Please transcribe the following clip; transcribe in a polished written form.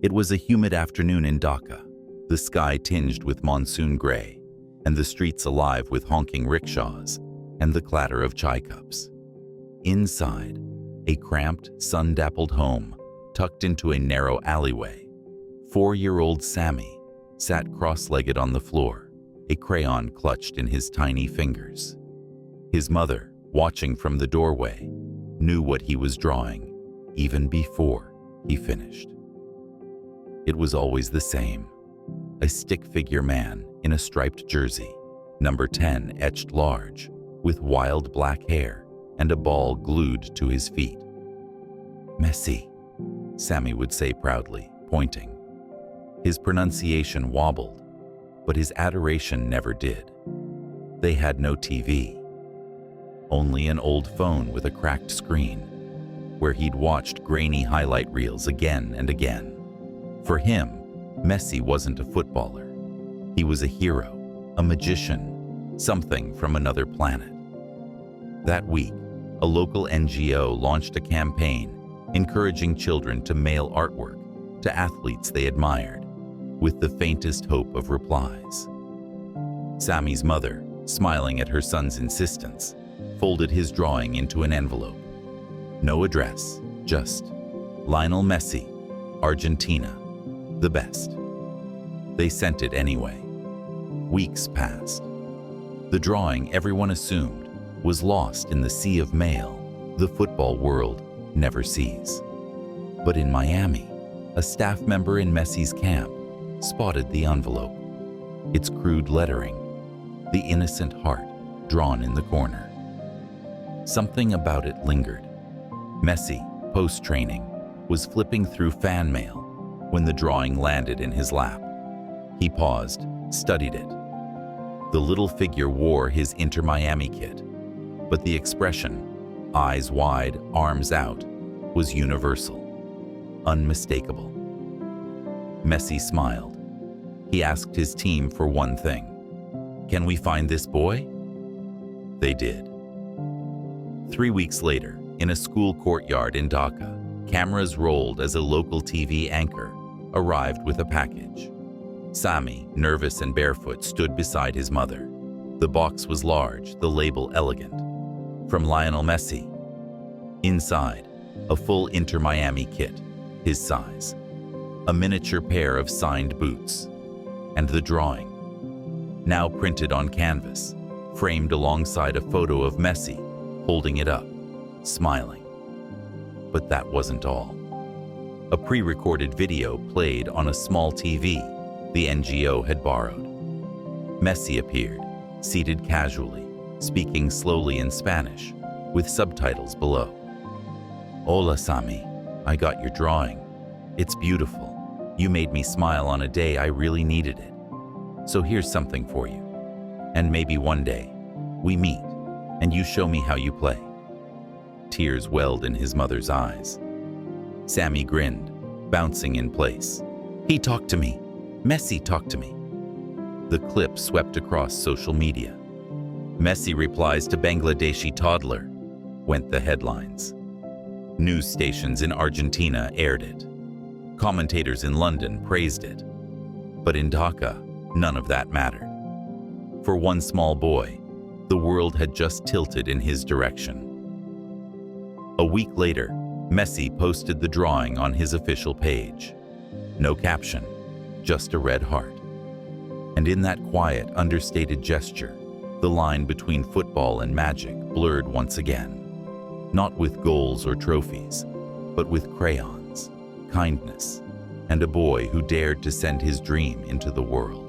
It was a humid afternoon in Dhaka, the sky tinged with monsoon gray, and the streets alive with honking rickshaws and the clatter of chai cups. Inside, a cramped, sun-dappled home tucked into a narrow alleyway, 4-year-old Sami sat cross-legged on the floor, a crayon clutched in his tiny fingers. His mother, watching from the doorway, knew what he was drawing even before he finished. It was always the same. A stick figure man in a striped jersey, number 10 etched large, with wild black hair and a ball glued to his feet. "Messi," Sami would say proudly, pointing. His pronunciation wobbled, but his adoration never did. They had no TV, only an old phone with a cracked screen, where he'd watched grainy highlight reels again and again. For him, Messi wasn't a footballer. He was a hero, a magician, something from another planet. That week, a local NGO launched a campaign encouraging children to mail artwork to athletes they admired, with the faintest hope of replies. Sami's mother, smiling at her son's insistence, folded his drawing into an envelope. No address, just Lionel Messi, Argentina, the best. They sent it anyway. Weeks passed. The drawing, everyone assumed, was lost in the sea of mail the football world never sees. But in Miami, a staff member in Messi's camp spotted the envelope. Its crude lettering, the innocent heart drawn in the corner. Something about it lingered. Messi, post-training, was flipping through fan mail when the drawing landed in his lap. He paused, studied it. The little figure wore his Inter Miami kit, but the expression, eyes wide, arms out, was universal, unmistakable. Messi smiled. He asked his team for one thing. "Can we find this boy?" They did. 3 weeks later, in a school courtyard in Dhaka, cameras rolled as a local TV anchor arrived with a package. Sami, nervous and barefoot, stood beside his mother. The box was large, the label elegant. From Lionel Messi. Inside, a full Inter Miami kit, his size. A miniature pair of signed boots. And the drawing, now printed on canvas, framed alongside a photo of Messi, holding it up, smiling. But that wasn't all. A pre-recorded video played on a small TV the NGO had borrowed. Messi appeared, seated casually, speaking slowly in Spanish, with subtitles below. "Hola, Sami. I got your drawing. It's beautiful. You made me smile on a day I really needed it. So here's something for you. And maybe one day, we meet, and you show me how you play." Tears welled in his mother's eyes. Sami grinned, bouncing in place. "He talked to me. Messi talked to me." The clip swept across social media. "Messi replies to Bangladeshi toddler," went the headlines. News stations in Argentina aired it. Commentators in London praised it. But in Dhaka, none of that mattered. For one small boy, the world had just tilted in his direction. A week later, Messi posted the drawing on his official page. No caption, just a red heart. And in that quiet, understated gesture, the line between football and magic blurred once again. Not with goals or trophies, but with crayons, kindness, and a boy who dared to send his dream into the world.